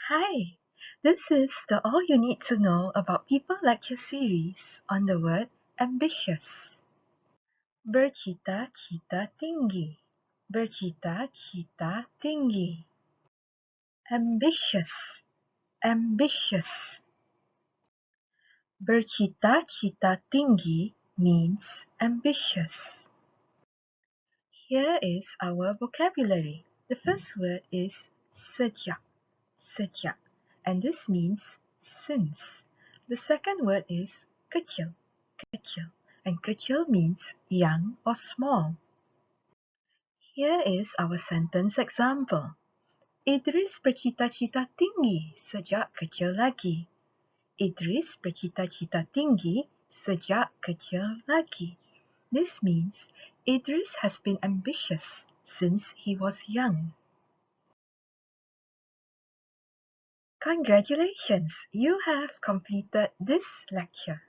Hi, this is the All You Need to Know About People lecture series on the word ambitious. Bercita-cita tinggi. Bercita-cita tinggi. Ambitious. Ambitious. Bercita-cita tinggi means ambitious. Here is our vocabulary. The first word is sejak. Sejak, and this means since. The second word is kecil, kecil, and kecil means young or small. Here is our sentence example. Idris bercita-cita tinggi sejak kecil lagi. Idris bercita-cita tinggi sejak kecil lagi. This means Idris has been ambitious since he was young. Congratulations! You have completed this lecture.